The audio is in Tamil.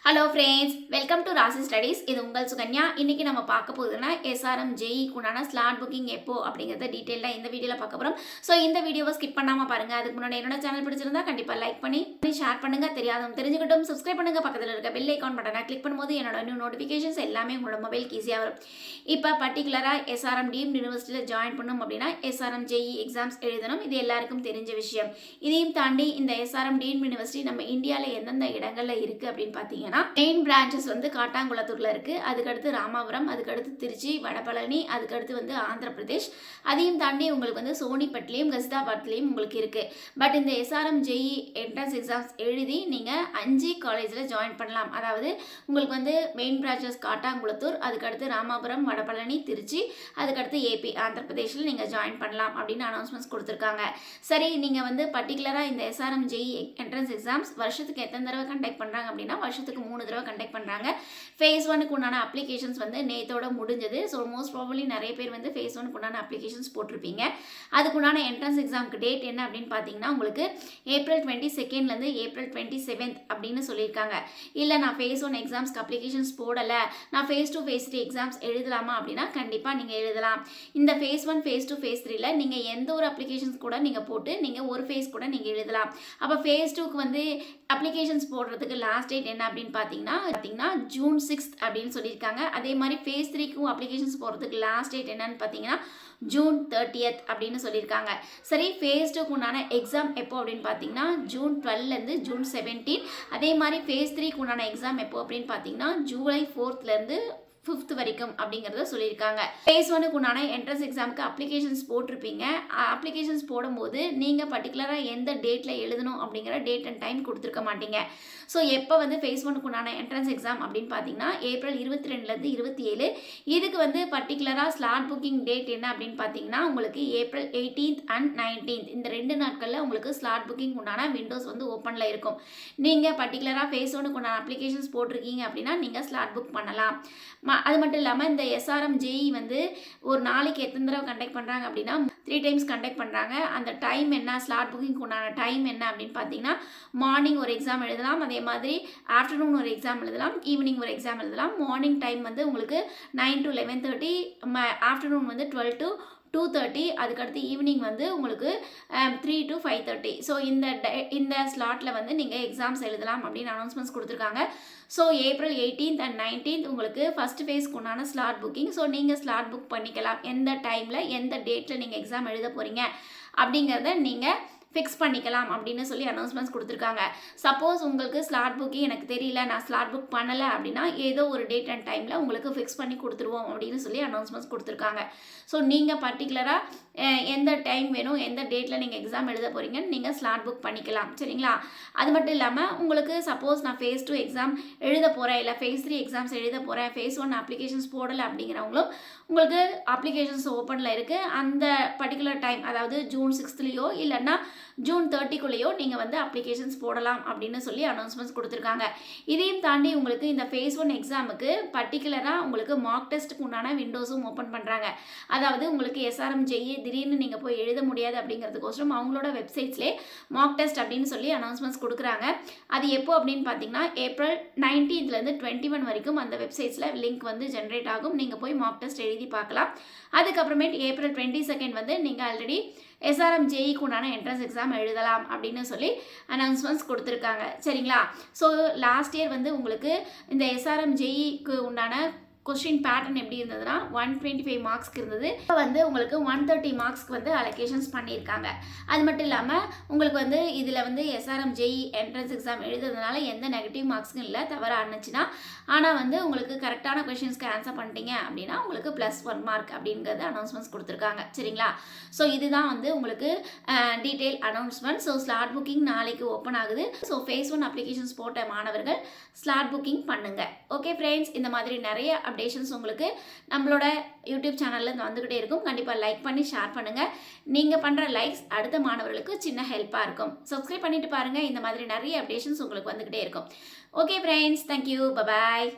ஹலோ ஃப்ரெண்ட்ஸ், வெல்கம் டு ராசி ஸ்டடீஸ். இது உங்கள் சுகன்யா. இன்னைக்கு நம்ம பார்க்க போகுதுன்னா எஸ்ஆர்எம் ஜேஇக்குண்டான ஸ்லாட் புக்கிங் எப்போ அப்படிங்கிறத டீட்டெயிலாக இந்த வீடியோவில் பார்க்க போகிறோம். ஸோ இந்த வீடியோவை ஸ்கிப் பண்ணாமல் பாருங்கள். அதுக்கு முன்னாடி என்னோட சேனல் பிடிச்சிருந்தா கண்டிப்பாக லைக் பண்ணி ஷேர் பண்ணுங்கள். தெரியாதவங்க தெரிஞ்சுக்கிட்டும் சப்ஸ்கிரைப் பண்ணுங்கள். பக்கத்தில் இருக்க பெல் ஐக்கான் பட்டனை கிளிக் பண்ணும்போது என்னோட நியூ நோட்டிஃபிகேஷன்ஸ் எல்லாமே உங்களோட மொபைலுக்கு ஈஸியாக வரும். இப்போ பர்டிகுலராக எஸ்ஆர்எம் டீம்டு யூனிவர்சிட்டியில் ஜாயின் பண்ணணும் அப்படின்னா எஸ்ஆர்எம் ஜேஇ எக்ஸாம்ஸ் எழுதணும். இது எல்லாருக்கும் தெரிஞ்ச விஷயம். இதையும் தாண்டி இந்த எஸ்ஆர்எம் டீம்டு யூனிவர்சிட்டி நம்ம இந்தியாவில் எந்தெந்த இடங்களில் இருக்குது அப்படின்னு பார்த்தீங்கன்னா மெயின் பிரான்ச்சஸ் வந்து காட்டாங்குளத்தூர்ல இருக்கு. அதுக்கடுத்து ராமாபுரம், அதுக்கடுத்து திருச்சி, வடபழனி, அதுக்கடுத்து வந்து ஆந்திர பிரதேஷ். அதையும் தாண்டி உங்களுக்கு வந்து சோனிபட்லையும் கஸ்தாபாத்லையும் உங்களுக்கு இருக்கு. பட் இந்த எஸ்ஆர்எம் ஜேஇ என்ட்ரன்ஸ் எக்ஸாம்ஸ் எழுதி நீங்க 5 காலேஜில் ஜாயின் பண்ணலாம். அதாவது உங்களுக்கு வந்து மெயின் பிரான்ச்சஸ் காட்டாங்குளத்தூர், அதுக்கடுத்து ராமாபுரம், வடபழனி, திருச்சி, அதுக்கடுத்து ஏபி ஆந்திர பிரதேஷில் நீங்கள் ஜாயின் பண்ணலாம் அப்படின்னு அனௌன்ஸ்மெண்ட்ஸ் கொடுத்துருக்காங்க. சரி, நீங்கள் வந்து பர்டிகுலராக இந்த எஸ்ஆர்எம் ஜேஇ என்ட்ரன்ஸ் எக்ஸாம்ஸ் வருஷத்துக்கு எத்தனை தடவை கண்டக்ட் பண்ணுறாங்க அப்படின்னா வருஷத்துக்கு 3 தடவை கண்டக்ட் பண்ணுறாங்க. ஃபேஸ் 1க்கு உண்டான அப்ளிகேஷன்ஸ் வந்து நேத்தோட முடிஞ்சது. ஸோ மோஸ்ட் ப்ராபப்லி நிறைய பேர் வந்து ஃபேஸ் 1க்கு உண்டான அப்ளிகேஷன்ஸ் போட்டிருப்பீங்க. அதுக்குண்டான என்ட்ரன்ஸ் எக்ஸாமுக்கு டேட் என்ன அப்படின்னு பார்த்தீங்கன்னா உங்களுக்கு ஏப்ரல் 22 ஏப்ரல் 27 அப்படின்னு சொல்லியிருக்காங்க. இல்லை நான் ஃபேஸ் 1 எக்ஸாம்ஸ்க்கு அப்ளிகேஷன்ஸ் போடலை, நான் ஃபேஸ் 2 ஃபேஸ் 3 எக்ஸாம்ஸ் எழுதலாமா அப்படின்னா கண்டிப்பாக நீங்கள் எழுதலாம். இந்த ஃபேஸ் 1 ஃபேஸ் 2 ஃபேஸ் 3ல நீங்கள் எந்த ஒரு அப்ளிகேஷன்ஸ் கூட நீங்கள் போட்டு நீங்கள் ஒரு ஃபேஸ் கூட நீங்கள் எழுதலாம். அப்போ ஃபேஸ் 2க்கு வந்து அப்ளிகேஷன்ஸ் போடுறதுக்கு லாஸ்ட் டேட் என்ன அப்படின்னு பார்த்தீங்கன்னா ஜூன் 6 அப்படின்னு சொல்லியிருக்காங்க. அதே மாதிரி ஃபேஸ் 3க்கும் அப்ளிகேஷன்ஸ் போடுறதுக்கு லாஸ்ட் டேட் என்னன்னு பார்த்தீங்கன்னா ஜூன் 30 அப்படின்னு சொல்லியிருக்காங்க. சரி, ஃபேஸ் 2க்கு உண்டான எக்ஸாம் எப்போ அப்படின்னு பார்த்தீங்கன்னா ஜூன் 12 ஜூன் 17. அதே மாதிரி ஃபேஸ் 3க்கு உண்டான எக்ஸாம் எப்போ அப்படின்னு பார்த்தீங்கன்னா ஜூலை 4 5th வரைக்கும் அப்படிங்கிறத சொல்லியிருக்காங்க. ஃபேஸ் 1க்கு உண்டான என்ட்ரன்ஸ் எக்ஸாமுக்கு அப்ளிகேஷன்ஸ் போட்டிருப்பீங்க. அப்ளிகேஷன்ஸ் போடும்போது நீங்கள் பர்டிகுலராக எந்த டேட்டில் எழுதணும் அப்படிங்கிற டேட் அண்ட் டைம் கொடுத்துருக்க மாட்டீங்க. ஸோ எப்போ வந்து ஃபேஸ் 1க்கு உண்டான என்ட்ரன்ஸ் எக்ஸாம் அப்படின்னு பார்த்தீங்கன்னா ஏப்ரல் 22 27. இதுக்கு வந்து பர்டிகுலராக ஸ்லாட் புக்கிங் டேட் என்ன அப்படின்னு பார்த்தீங்கன்னா உங்களுக்கு ஏப்ரல் 18 and 19 இந்த 2 நாட்களில் உங்களுக்கு ஸ்லாட் புக்கிங் உண்டான விண்டோஸ் வந்து ஓப்பனில் இருக்கும். நீங்கள் பர்டிகுலராக ஃபேஸ் 1க்கு உண்டான அப்ளிகேஷன்ஸ் போட்டிருக்கீங்க அப்படின்னா நீங்கள் ஸ்லாட் புக் பண்ணலாம். அது மட்டும் இல்லாமல் இந்த எஸ்ஆர்எம் ஜேஇ வந்து ஒரு நாளைக்கு எத்தனை தடவை கண்டக்ட் பண்ணுறாங்க அப்படின்னா 3 times கண்டக்ட் பண்ணுறாங்க. அந்த டைம் என்ன, ஸ்லாட் புக்கிங் உண்டான டைம் என்ன அப்படின்னு பார்த்தீங்கன்னா மார்னிங் ஒரு எக்ஸாம் எழுதலாம், அதே மாதிரி ஆஃப்டர்நூன் ஒரு எக்ஸாம் எழுதலாம், ஈவினிங் ஒரு எக்ஸாம் எழுதலாம். மார்னிங் டைம் வந்து உங்களுக்கு 9 to 11:30, ஆஃப்டர்நூன் வந்து 12 to 2:30, அதுக்கடுத்து ஈவினிங் வந்து உங்களுக்கு 3 to 5:30. ஸோ இந்த ஸ்லாட்டில் வந்து நீங்கள் எக்ஸாம்ஸ் எழுதலாம் அப்படின்னு அனௌன்ஸ்மெண்ட்ஸ் கொடுத்துருக்காங்க. ஸோ ஏப்ரல் 18 and 19 உங்களுக்கு ஃபஸ்ட் ஃபேஸ்க்கு உண்டான ஸ்லாட் புக்கிங். ஸோ நீங்கள் ஸ்லாட் புக் பண்ணிக்கலாம். எந்த டைமில் எந்த டேட்டில் நீங்கள் எக்ஸாம் எழுத போகிறீங்க அப்படிங்கிறத நீங்கள் ஃபிக்ஸ் பண்ணிக்கலாம் அப்படின்னு சொல்லி அனௌன்ஸ்மெண்ட்ஸ் கொடுத்துருக்காங்க. சப்போஸ் உங்களுக்கு ஸ்லாட் புக்கிங் எனக்கு தெரியல, நான் ஸ்லாட் புக் பண்ணலை அப்படின்னா ஏதோ ஒரு டேட் அண்ட் டைமில் உங்களுக்கு ஃபிக்ஸ் பண்ணி கொடுத்துருவோம் அப்படின்னு சொல்லி அனௌன்ஸ்மெண்ட்ஸ் கொடுத்துருக்காங்க. ஸோ நீங்கள் பர்டிகுலராக எந்த டைம் வேணும், எந்த டேட்டில் நீங்கள் எக்ஸாம் எழுத போகிறீங்கன்னு நீங்கள் ஸ்லாட் புக் பண்ணிக்கலாம். சரிங்களா? அது மட்டும் இல்லாமல் உங்களுக்கு சப்போஸ் நான் ஃபேஸ் 2 எக்ஸாம் எழுத போகிறேன், இல்லை ஃபேஸ் 3 எக்ஸாம்ஸ் எழுத போகிறேன், ஃபேஸ் 1 அப்ளிகேஷன்ஸ் போடலை அப்படிங்கிறவங்களும் உங்களுக்கு அப்ளிகேஷன்ஸ் ஓப்பனில் இருக்குது. அந்த பர்டிகுலர் டைம், அதாவது ஜூன் 6 இல்லைன்னா ஜூன் 30 நீங்கள் வந்து அப்ளிகேஷன்ஸ் போடலாம் அப்படின்னு சொல்லி அனௌன்ஸ்மெண்ட்ஸ் கொடுத்துருக்காங்க. இதையும் தாண்டி உங்களுக்கு இந்த ஃபேஸ் 1 எக்ஸாமுக்கு பர்டிகுலராக உங்களுக்கு மார்க் டெஸ்ட்டுக்கு உண்டான விண்டோஸும் ஓப்பன் பண்ணுறாங்க. அதாவது உங்களுக்கு எஸ்ஆர்எம் ஜேஇ திடீர்னு நீங்கள் போய் எழுத முடியாது அப்படிங்கிறதுக்கோசரம் அவங்களோட வெப்சைட்ஸ்லேயே மார்க் டெஸ்ட் அப்படின்னு சொல்லி அனௌன்ஸ்மெண்ட்ஸ் கொடுக்குறாங்க. அது எப்போ அப்படின்னு பார்த்தீங்கன்னா ஏப்ரல் 19 21 வரைக்கும் அந்த வெப்சைட்ஸில் லிங்க் வந்து ஜென்ரேட் ஆகும். நீங்கள் போய் மார்க் டெஸ்ட் எழுதி பார்க்கலாம். அதுக்கப்புறமேட்டு ஏப்ரல் 22 வந்து நீங்கள் ஆல்ரெடி எஸ்ஆர்எம் ஜேஇக்கு உண்டான என்ட்ரன்ஸ் எக்ஸாம் எழுதலாம் அப்படின்னு சொல்லி அனௌன்ஸ்மெண்ட்ஸ் கொடுத்துருக்காங்க. சரிங்களா? ஸோ லாஸ்ட் இயர் வந்து உங்களுக்கு இந்த எஸ்ஆர்எம் ஜேஇக்கு உண்டான கொஸ்டின் பேட்டர்ன் எப்படி இருந்ததுன்னா 125 மார்க்ஸ்க்கு இருந்தது. இப்போ வந்து உங்களுக்கு 130 மார்க்ஸ்க்கு வந்து அலோகேஷன்ஸ் பண்ணியிருக்காங்க. அது மட்டும் இல்லாமல் உங்களுக்கு வந்து இதில் வந்து எஸ்ஆர்எம் ஜேஇ என்ட்ரன்ஸ் எக்ஸாம் எழுதுறதுனால எந்த நெகட்டிவ் மார்க்ஸும் இல்லை, தவறாக இருந்துச்சுன்னா. ஆனால் வந்து உங்களுக்கு கரெக்டான கொஷின்ஸ்க்கு ஆன்சர் பண்ணிட்டீங்க அப்படின்னா உங்களுக்கு +1 மார்க் அப்படிங்கிறது அனௌன்ஸ்மெண்ட்ஸ் கொடுத்துருக்காங்க. சரிங்களா? ஸோ இதுதான் வந்து உங்களுக்கு detail announcement. So slot booking நாளைக்கு ஓப்பன் ஆகுது. ஸோ ஃபேஸ் 1 அப்ளிகேஷன்ஸ் போட்ட மாணவர்கள் ஸ்லாட் புக்கிங் பண்ணுங்கள். ஓகே ஃப்ரெண்ட்ஸ், இந்த மாதிரி நிறைய அப்டேஷன்ஸ் உங்களுக்கு நம்மளோட யூடியூப் சேனலில் வந்துக்கிட்டே இருக்கும். கண்டிப்பாக லைக் பண்ணி ஷேர் பண்ணுங்கள். நீங்கள் பண்ணுற லைக்ஸ் அடுத்த மாணவர்களுக்கு சின்ன ஹெல்ப்பாக இருக்கும். சப்ஸ்கிரைப் பண்ணிட்டு பாருங்கள். இந்த மாதிரி நிறைய அப்டேஷன்ஸ் உங்களுக்கு வந்துக்கிட்டே இருக்கும். Okay friends, thank you, bye bye.